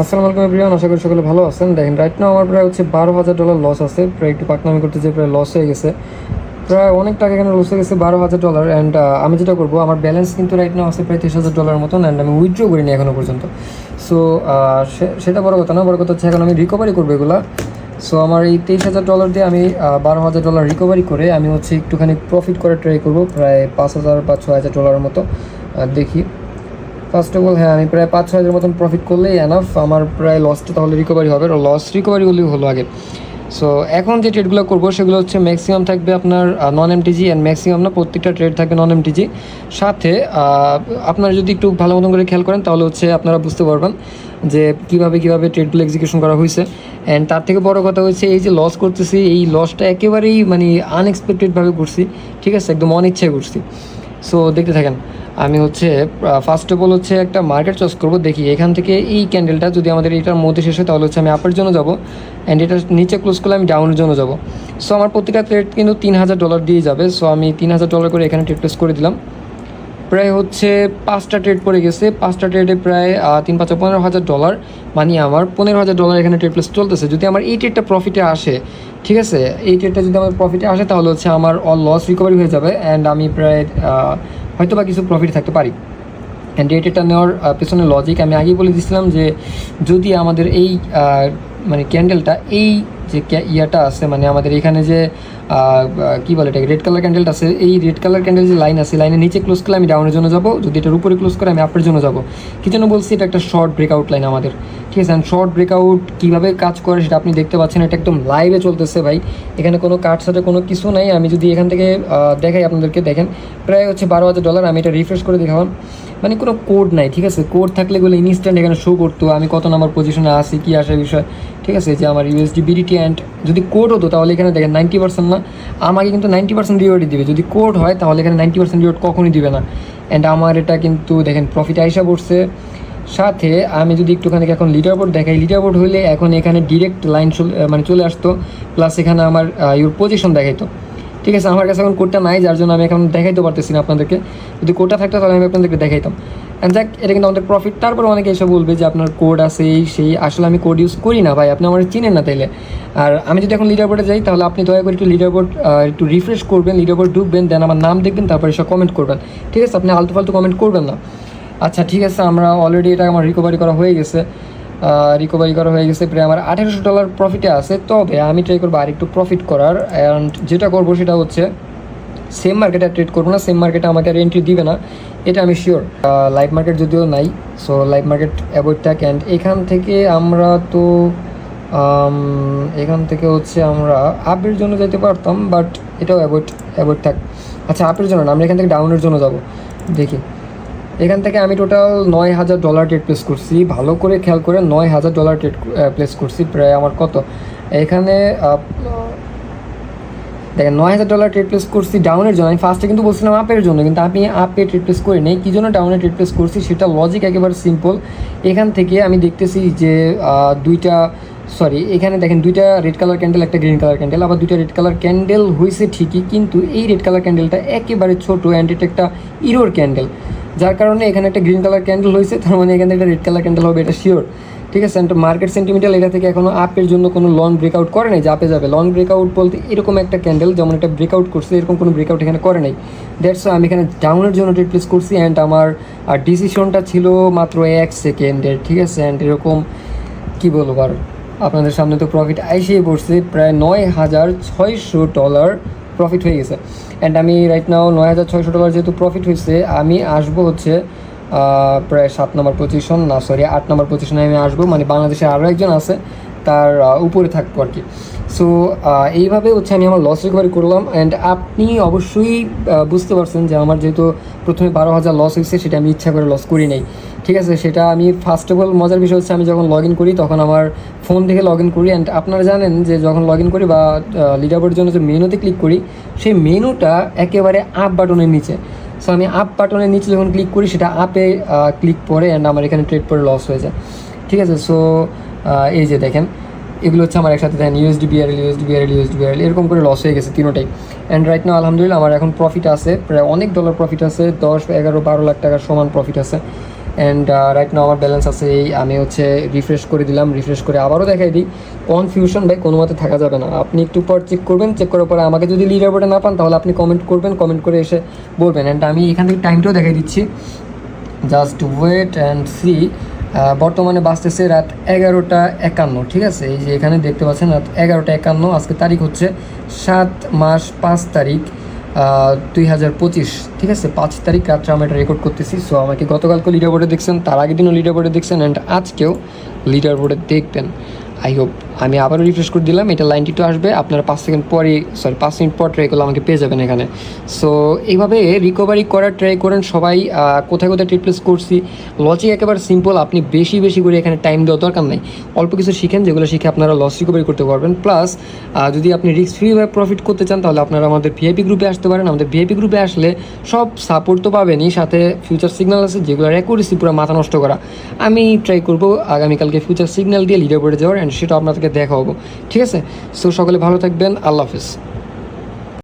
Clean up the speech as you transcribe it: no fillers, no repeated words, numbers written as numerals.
আসসালামু আলাইকুম এভরিওয়ান, আশা করি সকলে ভালো আছেন। দেখেন রাইট নাও আমার প্রায় হচ্ছে $12,000 লস আছে। প্রায় একটু পাকনামি করতে যে প্রায় লস হয়ে গেছে, প্রায় অনেক টাকা এখানে লস হয়ে গেছে $12,000। অ্যান্ড আমি যেটা করবো, আমার ব্যালেন্স কিন্তু রাইট নাও আছে প্রায় $30,000 মতন, অ্যান্ড আমি উইথড্র করিনি এখনও পর্যন্ত। সো সেটা বড় কথা না, বড় কথা হচ্ছে এখন আমি রিকভারি করবো এগুলা। সো আমার এই $23,000 দিয়ে আমি $12,000 রিকভারি করে আমি হচ্ছে একটুখানি প্রফিট করে ট্রাই করবো, প্রায় 5,000 বা $6,000 মতো। দেখি ফার্স্ট অফ অল, হ্যাঁ আমি প্রায় 5-6 হাজার মতন প্রফিট করলেই এনাফ। আমার প্রায় লসটা তাহলে রিকভারি হবে, লস রিকভারি হলেই হলো আগে। সো এখন যে ট্রেডগুলো করবো সেগুলো হচ্ছে ম্যাক্সিমাম থাকবে আপনার নন এমটিজি, অ্যান্ড ম্যাক্সিমাম না প্রত্যেকটা ট্রেড থাকবে নন এমটিজি। সাথে আপনারা যদি একটু ভালো মতন করে খেয়াল করেন তাহলে হচ্ছে আপনারা বুঝতে পারবেন যে কীভাবে ট্রেডগুলো এক্সিকিউশন করা হয়েছে। অ্যান্ড তার থেকে বড় কথা হচ্ছে এই যে লস করতেছি, এই লসটা একেবারেই মানে আনএক্সপেক্টেডভাবে করছি, ঠিক আছে, একদম অনিচ্ছায় করছি। সো দেখতে থাকেন। আমি হচ্ছে ফার্স্ট অফ অল হচ্ছে একটা মার্কেট চয়েস করবো। দেখি এখান থেকে এই ক্যান্ডেলটা যদি আমাদের এটার মধ্যে শেষ হয় তাহলে হচ্ছে আমি আপের জন্য যাব, অ্যান্ড এটা নিচে ক্লোজ করলে আমি ডাউনের জন্য যাব। সো আমার প্রতিটা ট্রেড কিন্তু $3,000 দিয়ে যাবে। সো আমি $3,000 করে এখানে ট্রেড প্লেস করে দিলাম। প্রায় হচ্ছে 5টা ট্রেড পড়ে গেছে, 5টা ট্রেডে প্রায় 3-5 $15,000, মানে আমার $15,000 এখানে ট্রেড প্লেস চলতেছে। যদি আমার এই ট্রেডটা প্রফিটে আসে, ঠিক আছে, এই ট্রেডটা যদি আমার প্রফিটে আসে তাহলে হচ্ছে আমার অল লস রিকভারি হয়ে যাবে, অ্যান্ড আমি প্রায় হয়তো বা কিছু প্রফিট থাকতে পারি। অ্যান্ড এই ট্রেডটা নেওয়ার পেছনে লজিক আমি আগেই বলে দিয়েছিলাম যে যদি আমাদের এই মানে ক্যান্ডেলটা এই যে ইয়াটা আছে, মানে আমাদের এখানে যে কী বলে এটাকে, রেড কালার ক্যান্ডেলটা আছে, এই রেড কালার ক্যান্ডেল যে লাইন আছে, লাইনের নিচে ক্লোজ করলে আমি ডাউনের জন্য যাব, যদি এটার উপরে ক্লোজ করে আমি আপের জন্য যাব। কী জন্য বলছি, এটা একটা শর্ট ব্রেকআউট লাইন আমাদের, ঠিক আছে। অ্যান্ড শর্ট ব্রেকআউট কীভাবে কাজ করে সেটা আপনি দেখতে পাচ্ছেন, এটা একদম লাইভে চলতেছে ভাই। এখানে কোনো কাট সাথে কোনো কিছু নাই। আমি যদি এখান থেকে দেখাই আপনাদেরকে, দেখেন প্রায় হচ্ছে $12,000। আমি এটা রিফ্রেশ করে দেখালাম, মানে কোনো কোড নাই, ঠিক আছে। কোড থাকলে এগুলো ইনস্ট্যান্ট এখানে শো করতো আমি কত নাম্বার পজিশনে আসি, কী আসার বিষয়, ঠিক আছে, যে আমার ইউএসডি বিডিটি। অ্যান্ড যদি কোড হতো তাহলে এখানে দেখেন 90% না, আমাকে কিন্তু 90% রিওয়ার্ডই দিবে। যদি কোড হয় তাহলে এখানে 90% রিওয়ার্ড কখনই দিবে না। অ্যান্ড আমার এটা কিন্তু দেখেন প্রফিট আইসা পড়ছে। সাথে আমি যদি একটুখানি এখন লিডার বোর্ড দেখাই, লিডার বোর্ড হলে এখন এখানে ডিরেক্ট লাইন মানে চলে আসতো, প্লাস এখানে আমার ইউর পজিশন দেখাইতো, ঠিক আছে। আমার কাছে এখন কোডটা নাই, যার জন্য আমি এখন দেখাইতে পারতেছি না আপনাদেরকে। যদি কোডটা থাকতো তাহলে আমি আপনাদেরকে দেখাইতাম। অ্যান্ড দেখ, এটা কিন্তু আমাদের প্রফিট। তারপরে অনেকে এসে বলবে যে আপনার কোড আছে এই সেই, আসলে আমি কোড ইউজ করি না ভাই, আপনি আমার চিনেন না তাইলে। আর আমি যদি এখন লিডার বোর্ডে যাই তাহলে আপনি দয়া করে একটু লিডার বোর্ড একটু রিফ্রেশ করবেন, লিডার বোর্ড ঢুকবেন, দেন আমার নাম দেখবেন, তারপরে এসে কমেন্ট করবেন, ঠিক আছে। আপনি আলতু ফালতু কমেন্ট করবেন না। আচ্ছা ঠিক আছে, আমরা অলরেডি এটা আমার রিকভারি করা হয়ে গেছে, প্রায় আমার $1,800 প্রফিটে আছে। তবে আমি ট্রাই করবো আর একটু প্রফিট করার। অ্যান্ড যেটা করবো সেটা হচ্ছে সেম মার্কেটে ট্রেড করবো না, সেম মার্কেটে আমাকে আর এন্ট্রি দিবে না, এটা আমি শিওর। লাইভ মার্কেট যদিও নাই, সো লাইভ মার্কেট অ্যাভয়েড থাক। অ্যান্ড এখান থেকে আমরা তো এখান থেকে হচ্ছে আমরা আপের জন্য যেতে পারতাম, বাট এটাও অ্যাভয়েড থাক। আচ্ছা আপের জন্য না, আমরা এখান থেকে ডাউনের জন্য যাব। দেখি এখান থেকে আমি টোটাল $9,000 ট্রেড প্লেস করছি, ভালো করে খেয়াল করে $9,000 ট্রেড প্লেস করছি। প্রায় আমার কত এখানে দেখেন $9,000 ট্রেড প্লেস করছি ডাউনের জন্য। আমি ফার্স্টে কিন্তু বলছিলাম আপের জন্য, কিন্তু আমি আপে ট্রেড প্লেস করি নেই। কী জন্য ডাউনে ট্রেড প্লেস করছি সেটা লজিক একেবারে সিম্পল। এখান থেকে আমি দেখতেছি যে এখানে দেখেন দুইটা রেড কালার ক্যান্ডেল, একটা গ্রিন কালার ক্যান্ডেল, আবার দুইটা রেড কালার ক্যান্ডেল হয়েছে ঠিকই, কিন্তু এই রেড কালার ক্যান্ডেলটা একেবারে ছোটো, অ্যান্ড এটা একটা ইরোর ক্যান্ডেল, যার কারণে এখানে একটা গ্রিন কালার ক্যান্ডেল হয়েছে, তার মানে এখানে একটা রেড কালার ক্যান্ডেল হবে, এটা শিওর, ঠিক আছে। অ্যান্ড মার্কেট সেন্টিমেন্টাল এটা থেকে এখনও আপের জন্য কোনো লং ব্রেকআউট করে নাই যে আপে যাবে। লং ব্রেকআউট বলতে এরকম একটা ক্যান্ডেল যেমন এটা ব্রেকআউট করছে, এরকম কোনো ব্রেকআউট এখানে করে নাই। দ্যাটস আমি এখানে ডাউনের জন্য ট্রেড প্লেস করছি। অ্যান্ড আমার ডিসিশনটা ছিল মাত্র 1 সেকেন্ডের, ঠিক আছে। অ্যান্ড এরকম কী বলবো, আর আপনাদের সামনে তো প্রফিট আইসেই পড়ছে, প্রায় $9,600 প্রফিট হয়ে গেছে। অ্যান্ড আমি রাইট নাও $9,600 যেহেতু প্রফিট হয়েছে, আমি আসবো হচ্ছে প্রায় 7 নম্বর পজিশন, না সরি 8 নম্বর পজিশনে আমি আসবো, মানে বাংলাদেশে আরও একজন আছে তার উপরে থাকবো আর কি। সো এইভাবে হচ্ছে আমি আমার লস রিকভারি করলাম। অ্যান্ড আপনি অবশ্যই বুঝতে পারছেন যে আমার যেহেতু প্রথমে 12,000 লস হয়েছে, সেটা আমি ইচ্ছা করে লস করি নাই, ঠিক আছে। সেটা আমি ফার্স্ট অফ অল মজার বিষয় হচ্ছে আমি যখন লগ ইন করি তখন আমার ফোন থেকে লগ ইন করি। অ্যান্ড আপনারা জানেন যে যখন লগ ইন করি বা লিডার বোর্ডের জন্য যে মেনুতে ক্লিক করি, সেই মেনুটা একেবারে আপ বাটনের নিচে। সো আমি আপ বাটনের নিচে যখন ক্লিক করি সেটা আপে ক্লিক পরে, অ্যান্ড আমার এখানে ট্রেড পরে লস হয়ে যায়, ঠিক আছে। সো এই যে দেখেন এগুলো হচ্ছে আমার একসাথে দেখেন USD BRL এরকম করে লস হয়ে গেছে তিনোটাই। অ্যান্ড রাইট নাও আলহামদুলিল্লাহ আমার এখন প্রফিট আছে, প্রায় অনেক ডলার প্রফিট আছে, 10, 11, 12 লাখ টাকার সমান প্রফিট আছে। অ্যান্ড রাইট নাও আমার ব্যালেন্স আছে এই, আমি হচ্ছে রিফ্রেশ করে দিলাম, রিফ্রেশ করে আবারও দেখাই দিই। কনফিউশন ভাই কোনো মতে থাকা যাবে না, আপনি একটু পর চেক করবেন, চেক করার পরে আমাকে যদি লিডার বোর্ডে না পান তাহলে আপনি কমেন্ট করবেন, কমেন্ট করে এসে বলবেন। অ্যান্ড আমি এখান থেকে টাইমটাও দেখাই দিচ্ছি, জাস্ট ওয়েট অ্যান্ড সি। বর্তমানে বাজতেছে রাত 11টা 51, ঠিক আছে? এই যে এখানে দেখতে পাচ্ছেন রাত 11টা 51, আজকে তারিখ হচ্ছে 7 মাস 5 তারিখ 2025, ঠিক আছে? 5 তারিখ রাত্রে আমি এটা রেকর্ড করতেছি। সো আমাকে গতকালকে লিডার বোর্ডে দেখছেন, তার আগের দিনও লিডার বোর্ডে দেখছেন, অ্যান্ড আজকেও লিডার বোর্ডে দেখবেন। আই হোপ আমি আবারও রিফ্রেশ করে দিলাম, এটা লাইনটি তো আসবে, আপনারা 5 সেকেন্ড পরে, সরি 5 মিনিট পর ট্রাই করলে আমাকে পেয়ে যাবেন এখানে। সো এইভাবে রিকভারি করার ট্রাই করেন সবাই। কোথায় কোথায় ট্রিপ্লেস করছি, লজিক একেবারে সিম্পল, আপনি বেশি বেশি করে এখানে টাইম দেওয়ার দরকার নেই, অল্প কিছু শিখেন, যেগুলো শিখে আপনারা লস রিকভারি করতে পারবেন। প্লাস যদি আপনি রিস্ক ফ্রিভাবে প্রফিট করতে চান তাহলে আপনারা আমাদের ভিআইপি গ্রুপে আসতে পারেন। আমাদের ভিআইপি গ্রুপে আসলে সব সাপোর্ট তো পাবেনই, সাথে ফিউচার সিগন্যাল আছে যেগুলো অ্যাকুরেসি পুরো মাথা নষ্ট করা। আমি ট্রাই করবো আগামীকালকে ফিউচার সিগন্যাল দিয়ে লিডার বোর্ডে যাওয়ার, অ্যান্ড সেটা আপনাদেরকে দেখাবো, ঠিক আছে? সো সকলে ভালো থাকবেন, আল্লাহ হাফেজ।